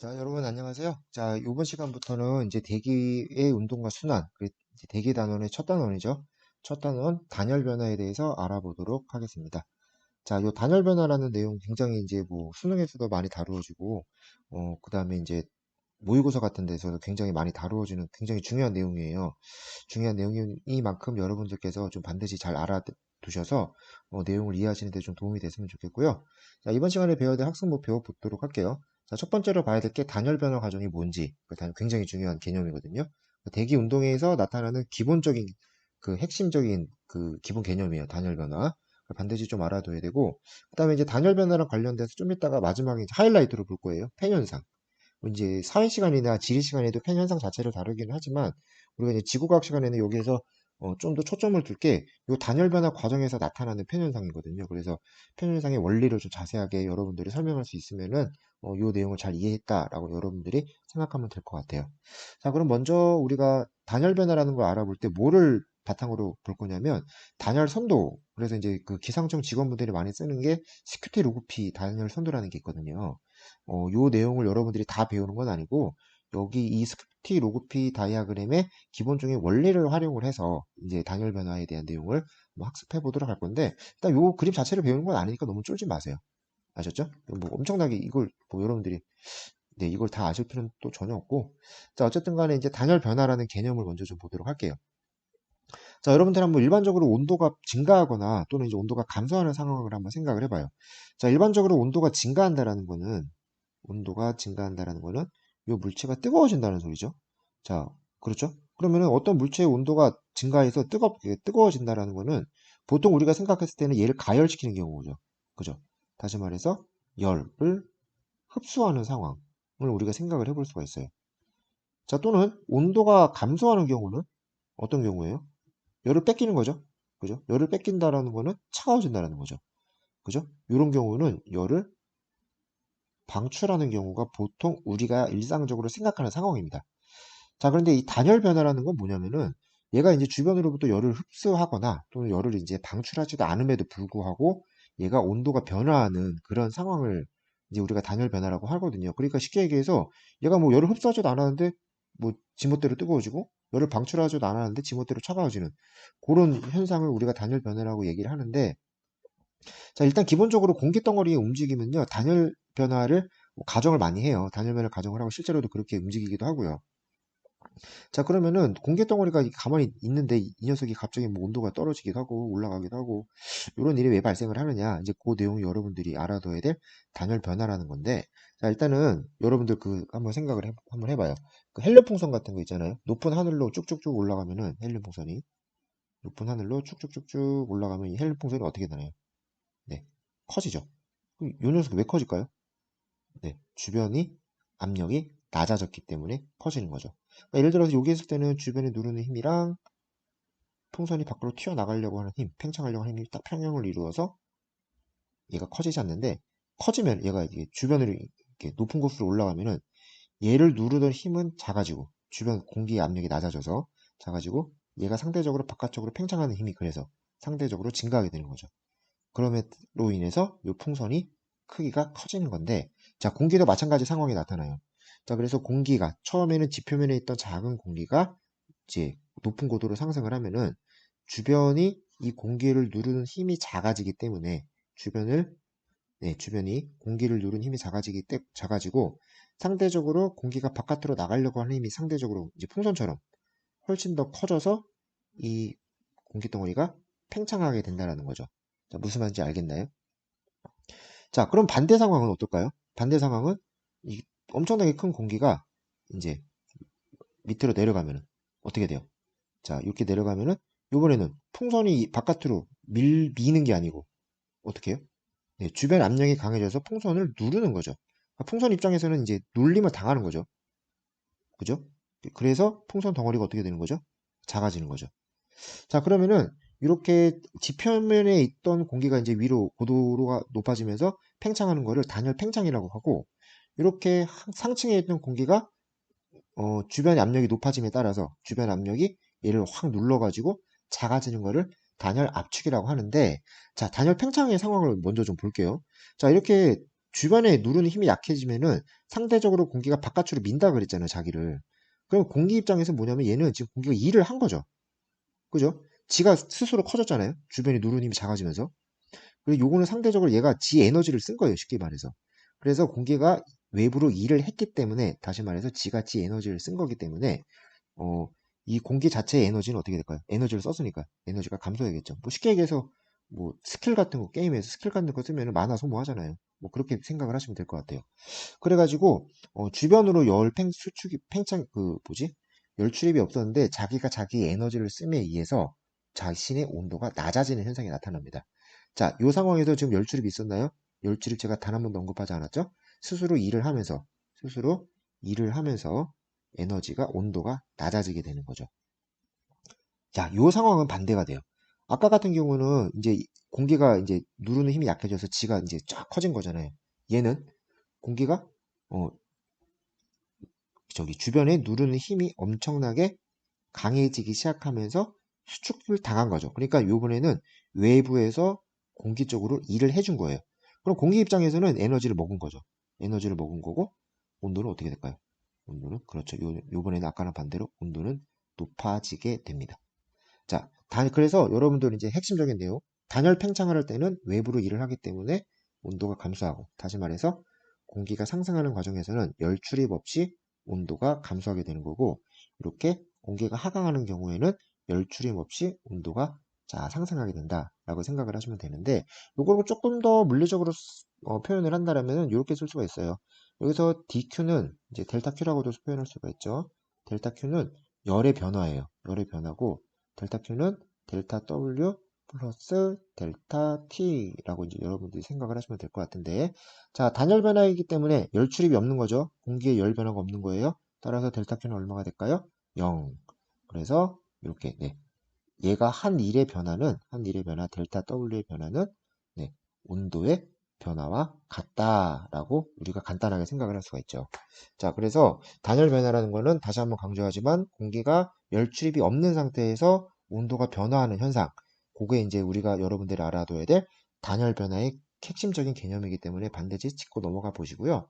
자, 여러분 안녕하세요. 자, 이번 시간부터는 이제 대기의 운동과 순환, 이제 대기 단원의 첫 단원이죠. 첫 단원 단열 변화에 대해서 알아보도록 하겠습니다. 자, 요 단열 변화라는 내용 굉장히 이제 뭐 수능에서도 많이 다루어지고, 그다음에 이제 모의고사 같은 데서도 굉장히 많이 다루어지는 굉장히 중요한 내용이에요. 중요한 내용이만큼 여러분들께서 좀 반드시 잘 알아두셔서 내용을 이해하시는 데 좀 도움이 됐으면 좋겠고요. 자, 이번 시간에 배워야 될 학습 목표 보도록 할게요. 자, 첫 번째로 봐야 될 게 단열 변화 과정이 뭔지, 굉장히 중요한 개념이거든요. 대기 운동에서 나타나는 기본적인 핵심적인 기본 개념이에요. 단열 변화. 반드시 좀 알아둬야 되고, 그 다음에 이제 단열 변화랑 관련돼서 좀 이따가 마지막에 이제 하이라이트로 볼 거예요. 펜 현상. 이제 사회 시간이나 지리 시간에도 펜 현상 자체를 다루기는 하지만 우리가 이제 지구과학 시간에는 여기에서 좀 더 초점을 둘 게 이 단열 변화 과정에서 나타나는 펜 현상이거든요. 그래서 펜 현상의 원리를 좀 자세하게 여러분들이 설명할 수 있으면은 이 내용을 잘 이해했다라고 여러분들이 생각하면 될 것 같아요. 자, 그럼 먼저 우리가 단열 변화라는 걸 알아볼 때 뭐를 바탕으로 볼 거냐면 단열 선도. 그래서 이제 그 기상청 직원분들이 많이 쓰는 게 스큐티 로그피 단열 선도라는 게 있거든요. 요 내용을 여러분들이 다 배우는 건 아니고 여기 이 스크립티 로그피 다이아그램의 기본적인 원리를 활용을 해서 이제 단열 변화에 대한 내용을 뭐 학습해 보도록 할 건데 일단 요 그림 자체를 배우는 건 아니니까 너무 쫄지 마세요. 아셨죠? 뭐 엄청나게 이걸 뭐 여러분들이 네, 이걸 다 아실 필요는 또 전혀 없고 자 어쨌든 간에 이제 단열 변화라는 개념을 먼저 좀 보도록 할게요. 자, 여러분들 한번 일반적으로 온도가 증가하거나 또는 이제 온도가 감소하는 상황을 한번 생각을 해봐요. 자, 일반적으로 온도가 증가한다라는 거는 이 물체가 뜨거워진다는 소리죠. 자, 그렇죠? 그러면은 어떤 물체의 온도가 증가해서 뜨거워진다라는 거는 보통 우리가 생각했을 때는 얘를 가열시키는 경우죠. 그죠? 다시 말해서 열을 흡수하는 상황을 우리가 생각을 해볼 수가 있어요. 자, 또는 온도가 감소하는 경우는 어떤 경우예요? 열을 뺏기는 거죠. 그죠? 열을 뺏긴다라는 거는 차가워진다라는 거죠. 그죠? 이런 경우는 열을 방출하는 경우가 보통 우리가 일상적으로 생각하는 상황입니다. 자, 그런데 이 단열 변화라는 건 뭐냐면은 얘가 이제 주변으로부터 열을 흡수하거나 또는 열을 이제 방출하지도 않음에도 불구하고 얘가 온도가 변화하는 그런 상황을 이제 우리가 단열 변화라고 하거든요. 그러니까 쉽게 얘기해서 얘가 뭐 열을 흡수하지도 않았는데 뭐 지멋대로 뜨거워지고 열을 방출하지도 않았는데 지멋대로 차가워지는 그런 현상을 우리가 단열 변화라고 얘기를 하는데 자, 일단 기본적으로 공기 덩어리의 움직임은요, 단열 변화를 뭐 가정을 많이 해요. 단열 변화를 가정을 하고 실제로도 그렇게 움직이기도 하고요. 자, 그러면은 공기 덩어리가 가만히 있는데 이 녀석이 갑자기 뭐 온도가 떨어지기도 하고 올라가기도 하고 이런 일이 왜 발생을 하느냐? 이제 그 내용이 여러분들이 알아둬야 될 단열 변화라는 건데, 자, 일단은 여러분들 한번 한번 해봐요. 그 헬륨 풍선 같은 거 있잖아요. 높은 하늘로 쭉쭉쭉 올라가면은 헬륨 풍선이 높은 하늘로 쭉쭉쭉쭉 올라가면 이 헬륨 풍선이 어떻게 되나요? 네, 커지죠. 그럼 요 녀석이 왜 커질까요? 네, 주변이 압력이 낮아졌기 때문에 커지는 거죠. 그러니까 예를 들어서 여기 있을 때는 주변에 누르는 힘이랑 풍선이 밖으로 튀어나가려고 하는 힘, 팽창하려고 하는 힘이 딱 평형을 이루어서 얘가 커지지 않는데 커지면 얘가 이게 주변으로 이렇게 높은 곳으로 올라가면은 얘를 누르던 힘은 작아지고 주변 공기의 압력이 낮아져서 작아지고 얘가 상대적으로 바깥쪽으로 팽창하는 힘이 그래서 상대적으로 증가하게 되는 거죠. 그럼으로 인해서 이 풍선이 크기가 커지는 건데, 자, 공기도 마찬가지 상황이 나타나요. 자, 그래서 공기가 처음에는 지표면에 있던 작은 공기가 이제 높은 고도로 상승을 하면은 주변이 이 공기를 누르는 힘이 작아지기 때문에 주변이 공기를 누르는 힘이 작아지고 상대적으로 공기가 바깥으로 나가려고 하는 힘이 상대적으로 이제 풍선처럼 훨씬 더 커져서 이 공기 덩어리가 팽창하게 된다는 거죠. 자, 무슨 말인지 알겠나요? 자, 그럼 반대 상황은 어떨까요? 반대 상황은 이 엄청나게 큰 공기가 이제 밑으로 내려가면은 어떻게 돼요? 자, 이렇게 내려가면은 이번에는 풍선이 바깥으로 미는 게 아니고 어떻게 해요? 네, 주변 압력이 강해져서 풍선을 누르는 거죠. 풍선 입장에서는 이제 눌림을 당하는 거죠. 그죠? 그래서 풍선 덩어리가 어떻게 되는 거죠? 작아지는 거죠. 자, 그러면은 이렇게 지표면에 있던 공기가 이제 위로 고도가 높아지면서 팽창하는 거를 단열 팽창이라고 하고 이렇게 상층에 있던 공기가 주변의 압력이 높아짐에 따라서 주변 압력이 얘를 확 눌러가지고 작아지는 거를 단열 압축이라고 하는데 자, 단열 팽창의 상황을 먼저 좀 볼게요. 자, 이렇게 주변에 누르는 힘이 약해지면은 상대적으로 공기가 바깥으로 민다 그랬잖아요, 자기를. 그럼 공기 입장에서 뭐냐면 얘는 지금 공기가 일을 한 거죠. 그죠? 지가 스스로 커졌잖아요. 주변에 누르는 힘이 작아지면서. 그리고 요거는 상대적으로 얘가 지 에너지를 쓴 거예요, 쉽게 말해서. 그래서 공기가 외부로 일을 했기 때문에, 다시 말해서 지가 지 에너지를 쓴 거기 때문에 어, 이 공기 자체의 에너지는 어떻게 될까요? 에너지를 썼으니까 에너지가 감소해야겠죠. 뭐 쉽게 얘기해서 뭐 스킬 같은 거, 게임에서 스킬 같은 거 쓰면 만화 소모하잖아요. 뭐 그렇게 생각을 하시면 될 것 같아요. 그래가지고 주변으로 수축이 팽창 그 뭐지? 열 출입이 없었는데 자기가 자기 에너지를 씀에 의해서 자신의 온도가 낮아지는 현상이 나타납니다. 자, 이 상황에서 지금 열 출입이 있었나요? 열 출입 제가 단 한 번도 언급하지 않았죠? 스스로 일을 하면서 스스로 일을 하면서 에너지가 온도가 낮아지게 되는 거죠. 자, 이 상황은 반대가 돼요. 아까 같은 경우는 이제 공기가 이제 누르는 힘이 약해져서 지가 이제 쫙 커진 거잖아요. 얘는 공기가 어, 저기 주변에 누르는 힘이 엄청나게 강해지기 시작하면서 수축을 당한 거죠. 그러니까 요번에는 외부에서 공기 쪽으로 일을 해준 거예요. 그럼 공기 입장에서는 에너지를 먹은 거죠. 에너지를 먹은 거고 온도는 어떻게 될까요? 온도는 그렇죠. 요번에는 아까랑 반대로 온도는 높아지게 됩니다. 자, 그래서 여러분들 이제 핵심적인 내용. 단열 팽창을 할 때는 외부로 일을 하기 때문에 온도가 감소하고, 다시 말해서 공기가 상승하는 과정에서는 열 출입 없이 온도가 감소하게 되는 거고, 이렇게 공기가 하강하는 경우에는 열 출입 없이 온도가 상승하게 된다라고 생각을 하시면 되는데, 이걸 조금 더 물리적으로 표현을 한다면 이렇게 쓸 수가 있어요. 여기서 dq는 이제 델타 q라고도 표현할 수가 있죠. 델타 q는 열의 변화예요. 열의 변화고, 델타 Q는 델타 W 플러스 델타 T라고 이제 여러분들이 생각을 하시면 될 것 같은데, 자, 단열 변화이기 때문에 열 출입이 없는 거죠. 공기에 열 변화가 없는 거예요. 따라서 델타 Q는 얼마가 될까요? 0. 그래서 이렇게 네. 얘가 한 일의 변화 델타 W의 변화는 네, 온도의 변화와 같다라고 우리가 간단하게 생각을 할 수가 있죠. 자, 그래서 단열 변화라는 거는 다시 한번 강조하지만 공기가 열 출입이 없는 상태에서 온도가 변화하는 현상. 그게 이제 우리가 여러분들이 알아둬야 될 단열 변화의 핵심적인 개념이기 때문에 반드시 짚고 넘어가 보시고요.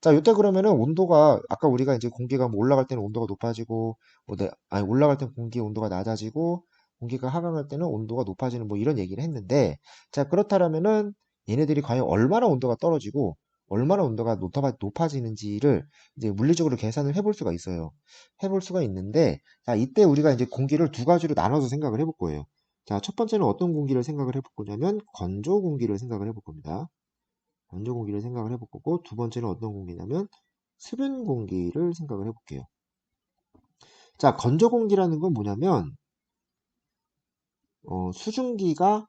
자, 이때 그러면은 온도가 아까 우리가 이제 공기가 뭐 올라갈 때는 온도가 높아지고 아니 올라갈 때는 공기 온도가 낮아지고 공기가 하강할 때는 온도가 높아지는 뭐 이런 얘기를 했는데, 자, 그렇다면은 얘네들이 과연 얼마나 온도가 떨어지고 얼마나 온도가 높아지는지를 이제 물리적으로 계산을 해볼 수가 있어요. 해볼 수가 있는데, 자, 이때 우리가 이제 공기를 두 가지로 나눠서 생각을 해볼 거예요. 자, 첫 번째는 어떤 공기를 생각을 해볼 거냐면 건조 공기를 생각을 해볼 겁니다. 건조 공기를 생각을 해볼 거고, 두 번째는 어떤 공기냐면 수분 공기를 생각을 해볼게요. 자, 건조 공기라는 건 뭐냐면 수증기가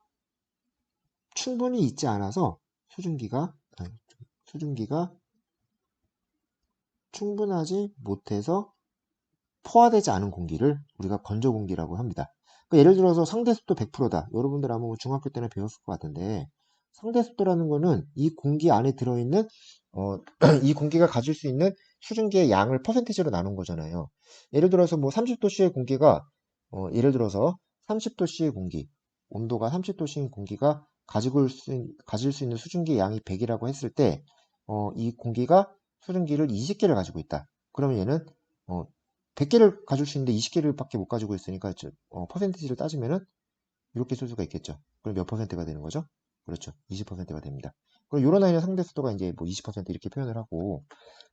충분히 있지 않아서 수증기가 충분하지 못해서 포화되지 않은 공기를 우리가 건조 공기라고 합니다. 그러니까 예를 들어서 상대 습도 100%다. 여러분들 아마 중학교 때나 배웠을 것 같은데, 상대 습도라는 거는 이 공기 안에 들어있는 이 공기가 가질 수 있는 수증기의 양을 퍼센티지로 나눈 거잖아요. 예를 들어서 뭐 30도씨의 공기가 예를 들어서 30도씨의 공기, 온도가 30도씨인 공기가 가질 수 있는 수증기의 양이 100이라고 했을 때, 이 공기가 수증기를 20개를 가지고 있다. 그러면 얘는 100개를 가질 수 있는데 20개를 밖에 못 가지고 있으니까 퍼센티지를 따지면은 이렇게 쓸 수가 있겠죠. 그럼 몇 퍼센트가 되는 거죠? 그렇죠. 20%가 됩니다. 그럼 요런 아이는 상대 습도가 이제 뭐 20% 이렇게 표현을 하고,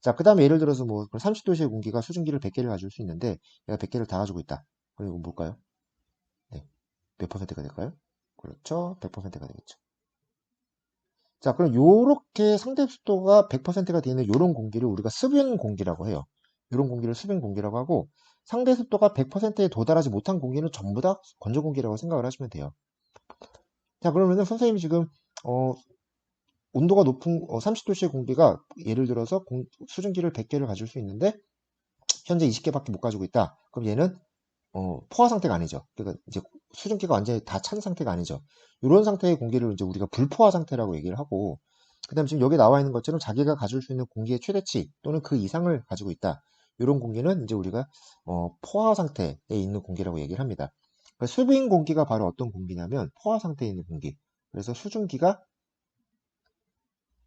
자, 그 다음에 예를 들어서 뭐 30도씨의 공기가 수증기를 100개를 가질 수 있는데 얘가 100개를 다 가지고 있다. 그럼 이건 뭘까요? 네. 몇 퍼센트가 될까요? 그렇죠. 100%가 되겠죠. 자, 그럼 요렇게 상대 습도가 100%가 되는 요런 공기를 우리가 수분 공기라고 해요. 요런 공기를 수분 공기라고 하고, 상대 습도가 100%에 도달하지 못한 공기는 전부 다 건조 공기라고 생각을 하시면 돼요. 자, 그러면은 선생님이 지금 어, 온도가 높은 30도씨의 공기가 예를 들어서 수증기를 100개를 가질 수 있는데 현재 20개밖에 못 가지고 있다. 그럼 얘는 포화 상태가 아니죠. 그러니까 이제 수증기가 완전히 다 찬 상태가 아니죠. 이런 상태의 공기를 이제 우리가 불포화 상태라고 얘기를 하고, 그다음 지금 여기 나와 있는 것처럼 자기가 가질 수 있는 공기의 최대치 또는 그 이상을 가지고 있다. 이런 공기는 이제 우리가 포화 상태에 있는 공기라고 얘기를 합니다. 그러니까 수분 공기가 바로 어떤 공기냐면 포화 상태에 있는 공기. 그래서 수증기가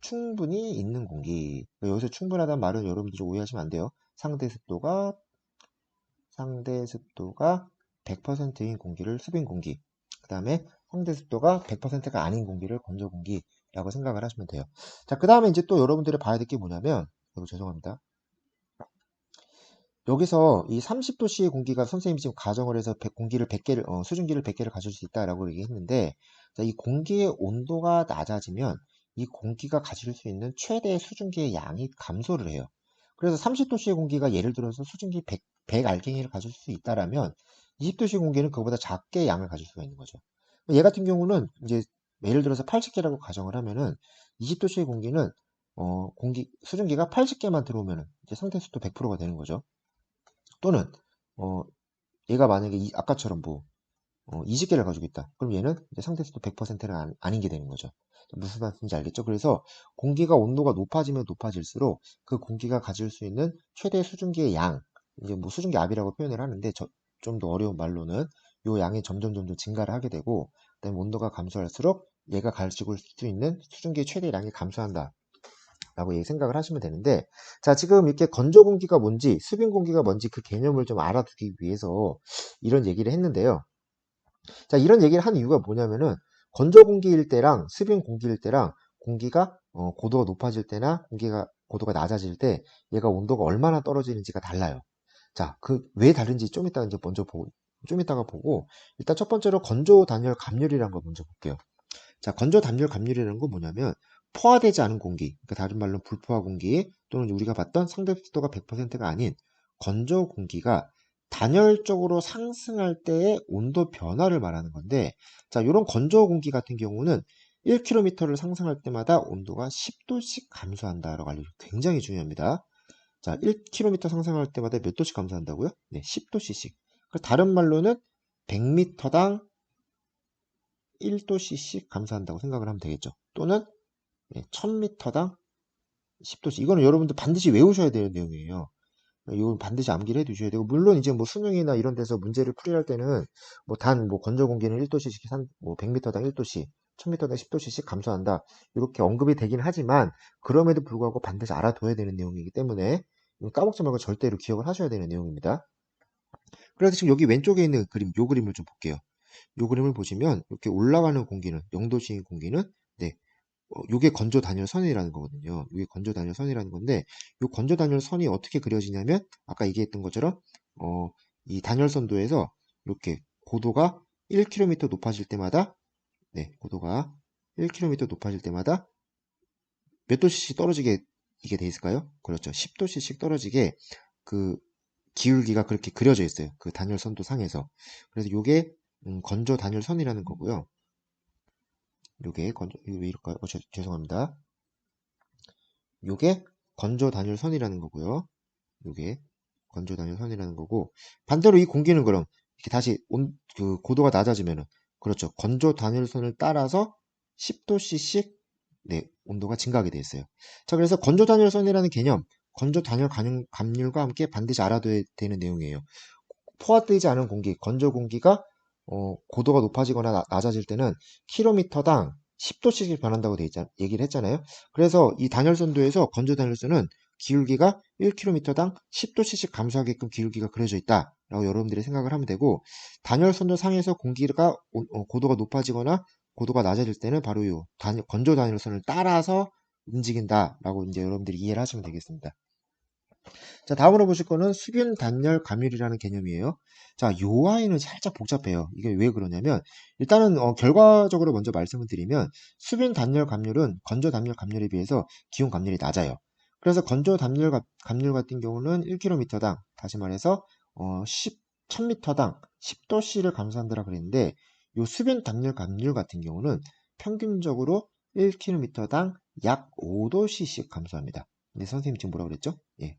충분히 있는 공기. 여기서 충분하다는 말은 여러분들이 오해하시면 안 돼요. 상대 습도가 100%인 공기를 수빈 공기. 그 다음에 상대 습도가 100%가 아닌 공기를 건조 공기라고 생각을 하시면 돼요. 자, 그 다음에 이제 또 여러분들이 봐야 될 게 뭐냐면, 죄송합니다. 여기서 이 30도씨의 공기가 선생님이 지금 가정을 해서 공기를 100개를, 수증기를 100개를 가질 수 있다라고 얘기했는데, 자, 이 공기의 온도가 낮아지면 이 공기가 가질 수 있는 최대 수증기의 양이 감소를 해요. 그래서 30도씨의 공기가 예를 들어서 수증기 100 알갱이를 가질 수 있다라면 20도씨 공기는 그보다 작게 양을 가질 수가 있는 거죠. 얘 같은 경우는 이제 예를 들어서 80개라고 가정을 하면은 20도씨의 공기는 수증기가 80개만 들어오면은 이제 상태 습도 100%가 되는 거죠. 또는 얘가 만약에 아까처럼 20개를 가지고 있다. 그럼 얘는 이제 상태 습도 100%는 아닌 게 되는 거죠. 무슨 말씀인지 알겠죠? 그래서 공기가 온도가 높아지면 높아질수록 그 공기가 가질 수 있는 최대 수증기의 양, 이제 뭐 수증기 압이라고 표현을 하는데 좀 더 어려운 말로는 요 양이 점점 증가를 하게 되고, 그다음에 온도가 감소할수록 얘가 가지고 수 있는 수증기의 최대 양이 감소한다. 라고 생각을 하시면 되는데, 자, 지금 이렇게 건조 공기가 뭔지, 수빈 공기가 뭔지 그 개념을 좀 알아두기 위해서 이런 얘기를 했는데요. 자, 이런 얘기를 한 이유가 뭐냐면은, 건조 공기일 때랑 수빈 공기일 때랑 공기가 고도가 높아질 때나 고도가 낮아질 때 얘가 온도가 얼마나 떨어지는지가 달라요. 자, 왜 다른지 좀 이따가 이제 좀 이따가 보고, 일단 첫 번째로 건조 단열 감률이라는 거 먼저 볼게요. 자, 건조 단열 감률이라는 건 뭐냐면 포화되지 않은 공기, 그러니까 다른 말로 불포화 공기 또는 우리가 봤던 상대 습도가 100%가 아닌 건조 공기가 단열적으로 상승할 때의 온도 변화를 말하는 건데, 자, 이런 건조 공기 같은 경우는 1km를 상승할 때마다 온도가 10도씩 감소한다라고 알려줘요. 굉장히 중요합니다. 자, 1km 상승할 때마다 몇 도씩 감소한다고요? 네, 10도씩. 다른 말로는 100m당 1도씩 감소한다고 생각을 하면 되겠죠. 또는 1000m당 10도씩. 이거는 여러분들 반드시 외우셔야 되는 내용이에요. 이건 반드시 암기를 해 두셔야 되고, 물론 이제 뭐 수능이나 이런 데서 문제를 풀이할 때는 건조 공기는 1도씩, 100m당 1도씩, 1000m당 10도씩 감소한다. 이렇게 언급이 되긴 하지만, 그럼에도 불구하고 반드시 알아둬야 되는 내용이기 때문에, 까먹지 말고 절대로 기억을 하셔야 되는 내용입니다. 그래서 지금 여기 왼쪽에 있는 그림, 요 그림을 좀 볼게요. 요 그림을 보시면, 이렇게 올라가는 공기는, 0도씨인 공기는, 네, 요게 건조 단열선이라는 거거든요. 이게 건조 단열선이라는 건데, 요 건조 단열선이 어떻게 그려지냐면, 아까 얘기했던 것처럼, 이 단열선도에서 이렇게 고도가 1km 높아질 때마다, 네, 고도가 1km 높아질 때마다 몇 도씩 떨어지게 이게 돼 있을까요? 그렇죠. 10도씩 떨어지게 그 기울기가 그렇게 그려져 있어요. 그 단열선도 상에서. 그래서 요게 건조 단열선이라는 거고요. 요게 이거 왜 이럴까요? 죄송합니다. 요게 건조 단열선이라는 거고요. 요게 건조 단열선이라는 거고, 반대로 이 공기는 그럼 이렇게 다시 고도가 낮아지면은, 그렇죠. 건조 단열선을 따라서 10도씩 네, 온도가 증가하게 되어 있어요. 자, 그래서 건조 단열선이라는 개념, 건조 단열 감률과 함께 반드시 알아둬야 되는 내용이에요. 포화되지 않은 공기, 건조 공기가 고도가 높아지거나 낮아질 때는 킬로미터당 10도씩 변한다고 얘기를 했잖아요. 그래서 이 단열선도에서 건조 단열선은 기울기가 1km당 10도씩 감소하게끔 기울기가 그려져 있다라고 여러분들이 생각을 하면 되고, 단열선도 상에서 공기가 고도가 높아지거나 고도가 낮아질 때는 바로 이 건조 단열선을 따라서 움직인다라고 이제 여러분들이 이해를 하시면 되겠습니다. 자, 다음으로 보실 거는 수균 단열 감율이라는 개념이에요. 자, 요 아이는 살짝 복잡해요. 이게 왜 그러냐면, 일단은 결과적으로 먼저 말씀을 드리면, 수균 단열 감률은 건조 단열 감률에 비해서 기온 감률이 낮아요. 그래서 건조 단열 감률 같은 경우는 1km당, 다시 말해서 1000m당 10도씨를 감소한다라 그랬는데, 요 수균 단열 감률 같은 경우는 평균적으로 1km당 약 5도씨씩 감소합니다. 근데 선생님 지금 뭐라고 그랬죠? 예.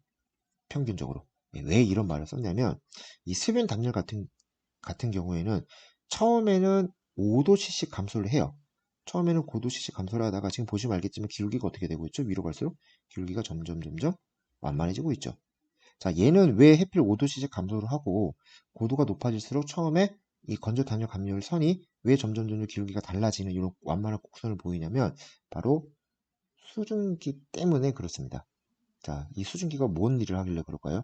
평균적으로. 왜 이런 말을 썼냐면, 이 수변 담요 같은 경우에는 처음에는 5도씩 감소를 해요. 처음에는 5도씩 감소를 하다가 지금 보시면 알겠지만 기울기가 어떻게 되고 있죠? 위로 갈수록 기울기가 점점 완만해지고 있죠. 자, 얘는 왜 해필 5도씩 감소를 하고 고도가 높아질수록 처음에 이 건조 단열 감열 선이 왜 점점 기울기가 달라지는 이런 완만한 곡선을 보이냐면, 바로 수증기 때문에 그렇습니다. 자, 이 수증기가 뭔 일을 하길래 그럴까요?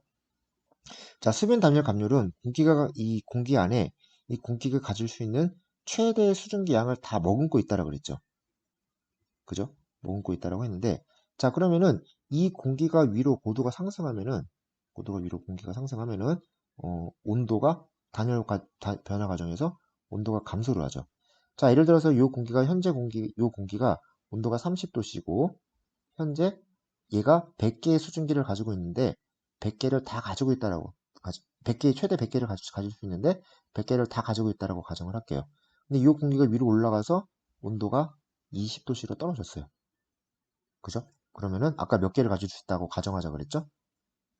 자, 수변 단열 감률은 이 공기 안에 이 공기가 가질 수 있는 최대 수증기 양을 다 머금고 있다라 그랬죠. 그죠? 머금고 있다라고 했는데, 자, 그러면은 이 공기가 위로 고도가 위로 공기가 상승하면은, 온도가 변화 과정에서 온도가 감소를 하죠. 자, 예를 들어서 요 공기가 온도가 30도씨고, 현재 얘가 100개의 수증기를 가지고 있는데, 100개를 다 가지고 있다라고, 100개, 최대 100개를 가질 수 있는데, 100개를 다 가지고 있다라고 가정을 할게요. 근데 이 공기가 위로 올라가서 온도가 20도씨로 떨어졌어요. 그죠? 그러면은 아까 몇 개를 가질 수 있다고 가정하자 그랬죠?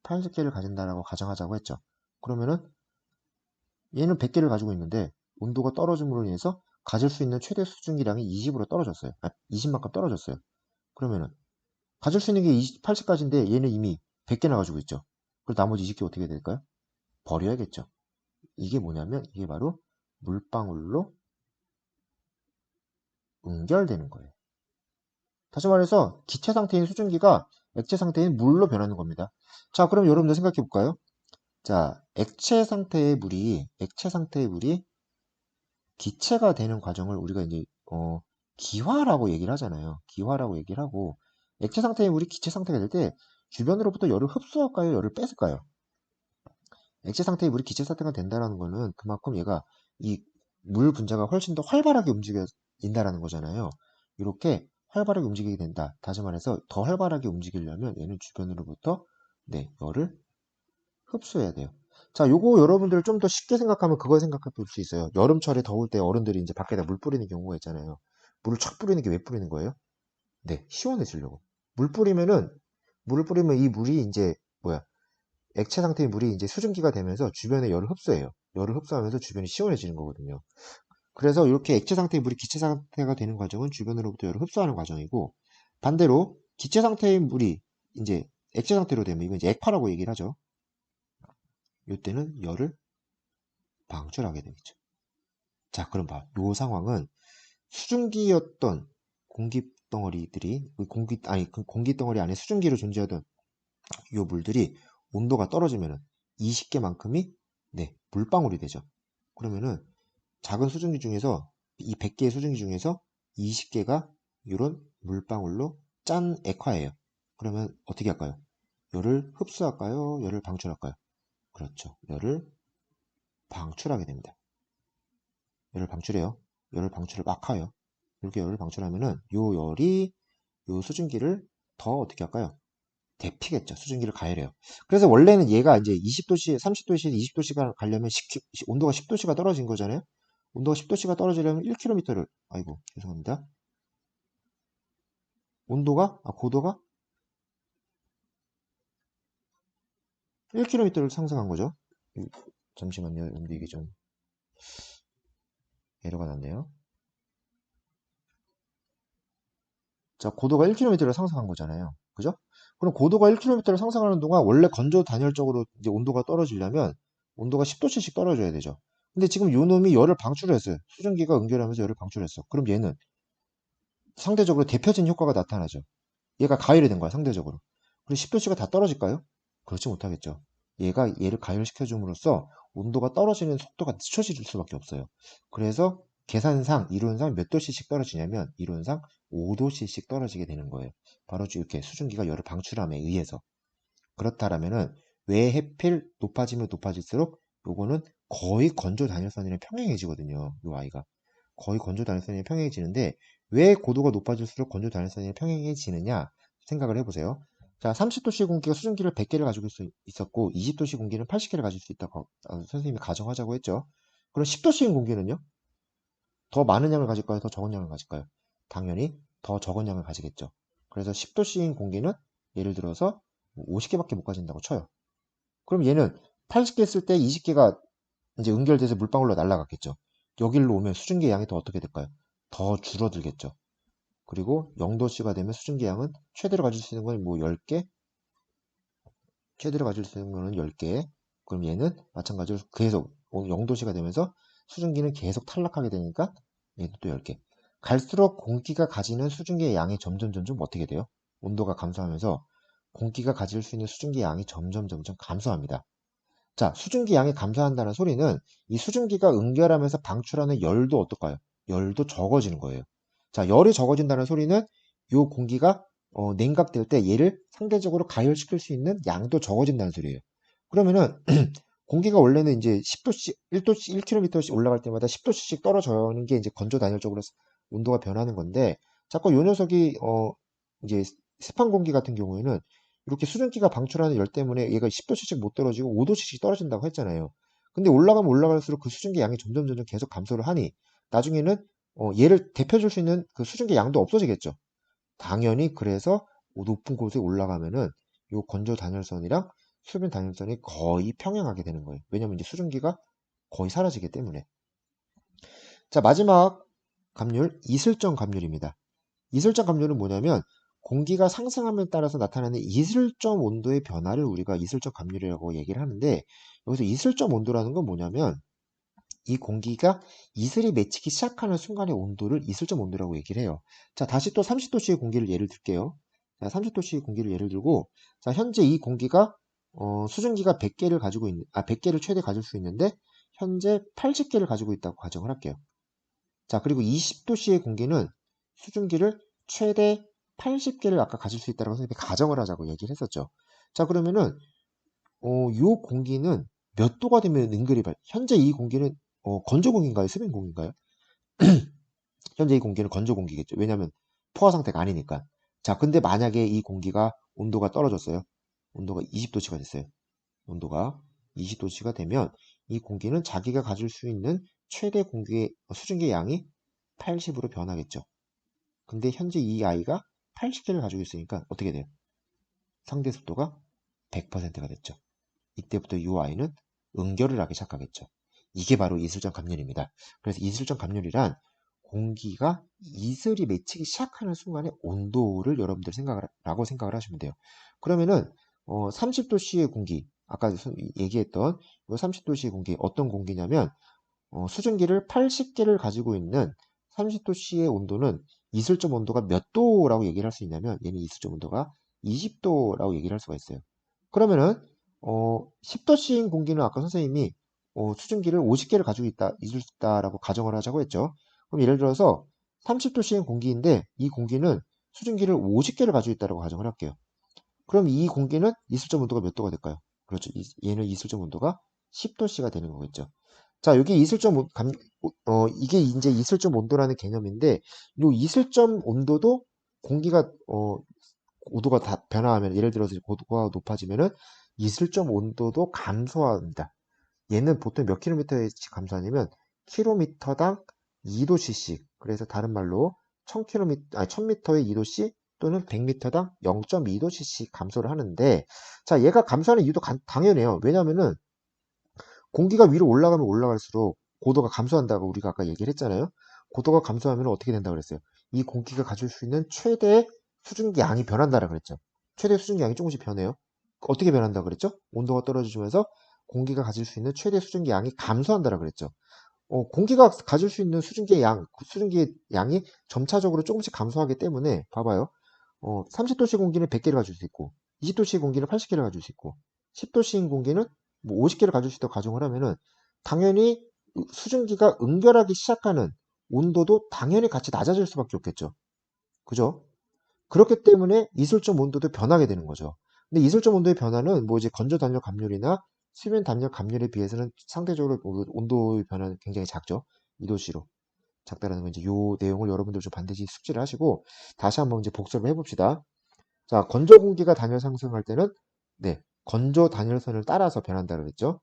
80개를 가진다라고 가정하자고 했죠. 그러면은 얘는 100개를 가지고 있는데 온도가 떨어짐으로 인해서 가질 수 있는 최대 수증기량이 20으로 떨어졌어요. 20만큼 떨어졌어요. 그러면은 가질 수 있는 게 80까지인데 얘는 이미 100개나 가지고 있죠. 그럼 나머지 20개 어떻게 될까요? 버려야겠죠. 이게 뭐냐면 이게 바로 물방울로 응결되는 거예요. 다시 말해서 기체 상태인 수증기가 액체 상태인 물로 변하는 겁니다. 자, 그럼 여러분들 생각해 볼까요? 자, 액체 상태의 물이 기체가 되는 과정을 우리가 이제, 기화라고 얘기를 하잖아요. 기화라고 얘기를 하고, 액체 상태의 물이 기체 상태가 될 때, 주변으로부터 열을 흡수할까요? 열을 뺏을까요? 액체 상태의 물이 기체 상태가 된다는 거는 그만큼 얘가 이 물 분자가 훨씬 더 활발하게 움직인다라는 거잖아요. 이렇게 활발하게 움직이게 된다. 다시 말해서 더 활발하게 움직이려면 얘는 주변으로부터 네, 열을 흡수해야 돼요. 자, 요거 여러분들 좀 더 쉽게 생각하면 그걸 생각해 볼 수 있어요. 여름철에 더울 때 어른들이 이제 밖에다 물 뿌리는 경우가 있잖아요. 물을 촥 뿌리는 게 왜 뿌리는 거예요? 네, 시원해지려고. 물 뿌리면은, 물을 뿌리면 이 물이 이제, 뭐야, 액체 상태의 물이 이제 수증기가 되면서 주변에 열을 흡수해요. 열을 흡수하면서 주변이 시원해지는 거거든요. 그래서 이렇게 액체 상태의 물이 기체 상태가 되는 과정은 주변으로부터 열을 흡수하는 과정이고, 반대로 기체 상태의 물이 이제 액체 상태로 되면 이건 이제 액화라고 얘기를 하죠. 이때는 열을 방출하게 되겠죠. 자, 그럼 봐. 요 상황은 수증기였던 공기덩어리들이, 그 공기덩어리 안에 수증기로 존재하던 요 물들이 온도가 떨어지면은 20개만큼이, 네, 물방울이 되죠. 그러면은 작은 수증기 중에서, 이 100개의 수증기 중에서 20개가 이런 물방울로 짠 액화예요. 그러면 어떻게 할까요? 열을 흡수할까요? 열을 방출할까요? 그렇죠. 열을 방출하게 됩니다. 열을 방출해요. 열을 방출을 막 해요. 이렇게 열을 방출하면은 요 열이 요 수증기를 더 어떻게 할까요? 데피겠죠. 수증기를 가열해요. 그래서 원래는 얘가 이제 20도씨, 30도씨, 20도씨가 가려면 온도가 10도씨가 떨어진 거잖아요. 온도가 10도씨가 떨어지려면 1km를, 아이고, 죄송합니다. 고도가 1km를 상승한 거죠. 잠시만요. 근데 이게 좀 에러가 났네요. 자, 고도가 1km를 상승한 거잖아요. 그죠? 그럼 고도가 1km를 상승하는 동안 원래 건조 단열적으로 이제 온도가 떨어지려면 온도가 10도씨씩 떨어져야 되죠. 근데 지금 요 놈이 열을 방출했어요. 수증기가 응결하면서 열을 방출했어. 그럼 얘는 상대적으로 데펴진 효과가 나타나죠. 얘가 가열이 된 거야, 상대적으로. 그리고 10도씨가 다 떨어질까요? 그렇지 못하겠죠. 얘가 얘를 가열시켜줌으로써 온도가 떨어지는 속도가 늦춰질 수밖에 없어요. 그래서 이론상 몇 도씨씩 떨어지냐면, 이론상 5도씨씩 떨어지게 되는 거예요. 바로 이렇게 수증기가 열을 방출함에 의해서. 그렇다라면은, 왜 해필 높아지면 높아질수록 요거는 거의 건조 단열선이랑 평행해지거든요. 요 아이가. 거의 건조 단열선이랑 평행해지는데, 왜 고도가 높아질수록 건조 단열선이랑 평행해지느냐 생각을 해보세요. 자, 30도씨 공기가 수증기를 100개를 가지고 있었고 20도씨 공기는 80개를 가질 수 있다고 선생님이 가정하자고 했죠. 그럼 10도씨 공기는요? 더 많은 양을 가질까요? 더 적은 양을 가질까요? 당연히 더 적은 양을 가지겠죠. 그래서 10도씨인 공기는 예를 들어서 50개밖에 못 가진다고 쳐요. 그럼 얘는 80개 쓸 때 20개가 이제 응결돼서 물방울로 날아갔겠죠. 여기로 오면 수증기의 양이 더 어떻게 될까요? 더 줄어들겠죠. 그리고 0도씨가 되면 수증기 양은 최대로 가질 수 있는 건 뭐 10개? 최대로 가질 수 있는 거는 10개. 그럼 얘는 마찬가지로 계속 0도씨가 되면서 수증기는 계속 탈락하게 되니까 얘도 또 10개. 갈수록 공기가 가지는 수증기의 양이 점점 어떻게 돼요? 온도가 감소하면서 공기가 가질 수 있는 수증기의 양이 점점 감소합니다. 자, 수증기 양이 감소한다는 소리는 이 수증기가 응결하면서 방출하는 열도 어떨까요? 열도 적어지는 거예요. 자, 열이 적어진다는 소리는 이 공기가 냉각될 때 얘를 상대적으로 가열시킬 수 있는 양도 적어진다는 소리예요. 그러면은 공기가 원래는 이제 10도씩, 1도씩, 1km씩 올라갈 때마다 10도씩 떨어져는 게 이제 건조 단열적으로 온도가 변하는 건데, 자꾸 요 녀석이, 이제 습한 공기 같은 경우에는 이렇게 수증기가 방출하는 열 때문에 얘가 10도씩 못 떨어지고 5도씩 떨어진다고 했잖아요. 근데 올라가면 올라갈수록 그 수증기 양이 점점 계속 감소를 하니, 나중에는, 얘를 대표줄 수 있는 그 수증기 양도 없어지겠죠. 당연히 그래서 높은 곳에 올라가면은 요 건조 단열선이랑 수변 단열선이 거의 평행하게 되는 거예요. 왜냐면 이제 수증기가 거의 사라지기 때문에. 자, 마지막 감률, 이슬점 감률입니다. 이슬점 감률은 뭐냐면 공기가 상승함에 따라서 나타나는 이슬점 온도의 변화를 우리가 이슬점 감률이라고 얘기를 하는데, 여기서 이슬점 온도라는 건 뭐냐면 이 공기가 이슬이 맺히기 시작하는 순간의 온도를 이슬점 온도라고 얘기를 해요. 자, 다시 또 30도씨의 공기를 예를 들게요. 자, 30도씨의 공기를 예를 들고, 자, 현재 이 공기가 수증기가 100개를 가지고 100개를 최대 가질 수 있는데 현재 80개를 가지고 있다고 가정을 할게요. 자, 그리고 20도씨의 공기는 수증기를 최대 80개를 아까 가질 수 있다고 선생님이 가정을 하자고 얘기를 했었죠. 자, 그러면은 요 공기는 몇 도가 되면 은근히 현재 이 공기는 건조 공기인가요? 수변 공기인가요? 현재 이 공기는 건조 공기겠죠. 왜냐하면 포화 상태가 아니니까. 자, 근데 만약에 이 공기가 온도가 떨어졌어요. 온도가 20도씨가 됐어요. 온도가 20도씨가 되면 이 공기는 자기가 가질 수 있는 최대 공기의 수증기의 양이 80으로 변하겠죠. 근데 현재 이 아이가 80개를 가지고 있으니까 어떻게 돼요? 상대 습도가 100%가 됐죠. 이때부터 이 아이는 응결을 하기 시작하겠죠. 이게 바로 이슬점 감률입니다. 그래서 이슬점 감률이란 공기가 이슬이 맺히기 시작하는 순간의 온도를 여러분들 라고 생각을 하시면 돼요. 그러면은 30도씨의 공기, 아까 얘기했던 30도씨의 공기 어떤 공기냐면 수증기를 80개를 가지고 있는 30도씨의 온도는 이슬점 온도가 몇 도라고 얘기를 할 수 있냐면 얘는 이슬점 온도가 20도라고 얘기를 할 수가 있어요. 그러면은 10도씨인 공기는 아까 선생님이 수증기를 50개를 가지고 있을 수 있다라고 가정을 하자고 했죠. 그럼 예를 들어서 30도씨인 공기인데 이 공기는 수증기를 50개를 가지고 있다라고 가정을 할게요. 그럼 이 공기는 이슬점 온도가 몇 도가 될까요? 그렇죠. 얘는 이슬점 온도가 10도씨가 되는 거겠죠. 자, 여기 이게 이제 이슬점 온도라는 개념인데, 이 이슬점 온도도 공기가, 고도가 다 변화하면, 예를 들어서 고도가 높아지면은 이슬점 온도도 감소합니다. 얘는 보통 몇 킬로미터에 감소하냐면, 킬로미터당 2도씩. 그래서 다른 말로 1000m에 2도씩 또는 100m당 0.2도씩 감소를 하는데, 자, 얘가 감소하는 이유도 당연해요. 왜냐면은, 공기가 위로 올라가면 올라갈수록 고도가 감소한다고 우리가 아까 얘기를 했잖아요. 고도가 감소하면 어떻게 된다고 그랬어요? 이 공기가 가질 수 있는 최대 수증기 양이 변한다라고 그랬죠. 최대 수증기 양이 조금씩 변해요. 어떻게 변한다고 그랬죠? 온도가 떨어지면서 공기가 가질 수 있는 최대 수증기 양이 감소한다라고 그랬죠. 공기가 가질 수 있는 수증기의 양이 점차적으로 조금씩 감소하기 때문에 봐봐요. 30도씨 공기는 100개를 가질 수 있고 20도씨 공기는 80개를 가질 수 있고 10도씨인 공기는 뭐 50개를 가질 수 있다고 가정을 하면은 당연히 수증기가 응결하기 시작하는 온도도 당연히 같이 낮아질 수밖에 없겠죠. 그죠? 그렇기 때문에 이슬점 온도도 변하게 되는 거죠. 근데 이슬점 온도의 변화는 뭐 이제 건조 단열 감률이나 수면 단열 감률에 비해서는 상대적으로 온도의 변화는 굉장히 작죠. 2도씨로. 작다라는 건 이제 요 내용을 여러분들 좀 반드시 숙지를 하시고 다시 한번 이제 복습을 해봅시다. 자, 건조 공기가 단열 상승할 때는 네, 건조 단열선을 따라서 변한다고 그랬죠.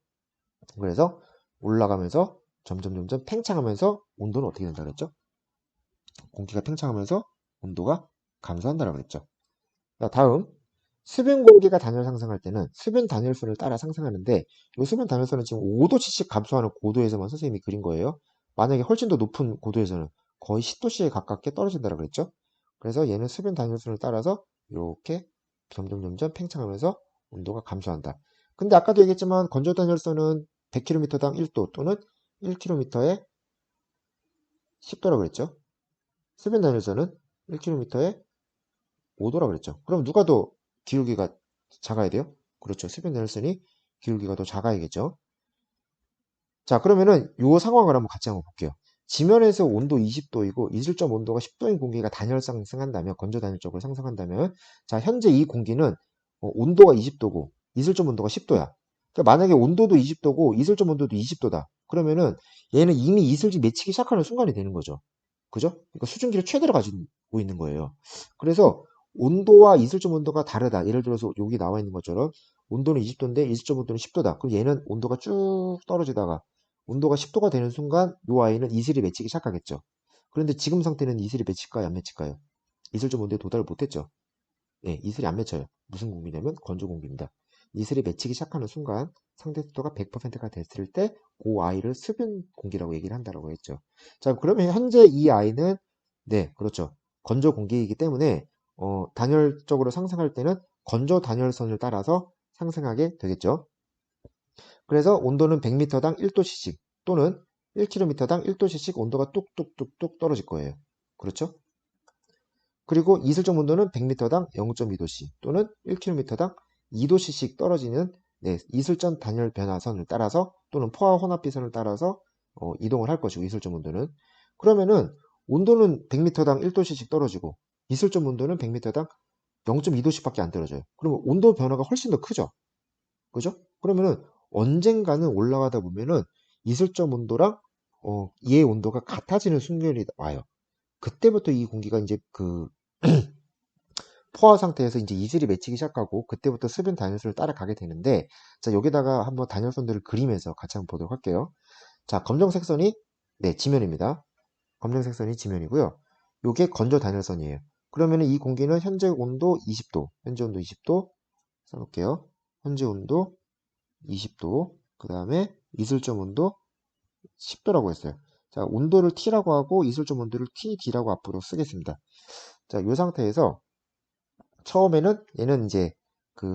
그래서 올라가면서 점점 팽창하면서 온도는 어떻게 된다고 그랬죠? 공기가 팽창하면서 온도가 감소한다고 그랬죠. 자, 다음 수변 공기가 단열 상승할 때는 수변 단열선을 따라 상승하는데 이 수변 단열선은 지금 5도씩 감소하는 고도에서만 선생님이 그린 거예요. 만약에 훨씬 더 높은 고도에서는 거의 10도씨에 가깝게 떨어진다고 그랬죠. 그래서 얘는 수변 단열선을 따라서 이렇게 점점 팽창하면서 온도가 감소한다. 근데 아까도 얘기했지만 건조 단열선은 100km당 1도 또는 1km에 10도라고 그랬죠. 수변 단열선은 1km에 5도라 그랬죠. 그럼 누가 더 기울기가 작아야 돼요? 그렇죠. 수변 단열선이 기울기가 더 작아야겠죠. 자, 그러면은 요 상황을 한번 같이 한번 볼게요. 지면에서 온도 20도이고 이슬점 온도가 10도인 공기가 단열 상승한다면, 건조 단열적으로 상승한다면, 자, 현재 이 공기는 온도가 20도고 이슬점 온도가 10도야. 그러니까 만약에 온도도 20도고 이슬점 온도도 20도다. 그러면은 얘는 이미 이슬지 맺히기 시작하는 순간이 되는 거죠. 그죠? 그러니까 수증기를 최대로 가지고 있는 거예요. 그래서 온도와 이슬점 온도가 다르다. 예를 들어서 여기 나와 있는 것처럼 온도는 20도인데 이슬점 온도는 10도다. 그럼 얘는 온도가 쭉 떨어지다가 온도가 10도가 되는 순간 이 아이는 이슬이 맺히기 시작하겠죠. 그런데 지금 상태는 이슬이 맺힐까요? 안 맺힐까요? 이슬점 온도에 도달을 못했죠. 네, 이슬이 안 맺혀요. 무슨 공기냐면 건조 공기입니다. 이슬이 맺히기 시작하는 순간 상대 습도가 100%가 됐을 때 그 아이를 수분 공기라고 얘기를 한다고 했죠. 자, 그러면 현재 이 아이는 네, 그렇죠. 건조 공기이기 때문에 단열적으로 상승할 때는 건조 단열선을 따라서 상승하게 되겠죠. 그래서 온도는 100m당 1도씩 또는 1km당 1도씩 온도가 뚝뚝뚝뚝 떨어질 거예요. 그렇죠? 그리고 이슬점 온도는 100m당 0.2도씩 또는 1km당 2도씩 떨어지는 네, 이슬점 단열 변화선을 따라서 또는 포화 혼합비선을 따라서 이동을 할 것이고 이슬점 온도는 그러면은 온도는 100m당 1도씩 떨어지고 이슬점 온도는 100m당 0.2도씩밖에 안 떨어져요. 그러면 온도 변화가 훨씬 더 크죠. 그죠? 그러면은 언젠가는 올라가다 보면은 이슬점 온도랑 얘의 온도가 같아지는 순간이 와요. 그때부터 이 공기가 이제 그 포화 상태에서 이제 이슬이 맺히기 시작하고 그때부터 수변 단열선을 따라가게 되는데 자 여기다가 한번 단열선들을 그리면서 같이 한번 보도록 할게요. 자 검정색 선이 네 지면입니다. 검정색 선이 지면이고요. 요게 건조 단열선이에요. 그러면은 이 공기는 현재 온도 20도, 현재 온도 20도 써놓을게요. 현재 온도 20도, 그 다음에 이슬점 온도 10도라고 했어요. 자, 온도를 T라고 하고 이슬점 온도를 TD라고 앞으로 쓰겠습니다. 자, 이 상태에서 처음에는 얘는 이제 그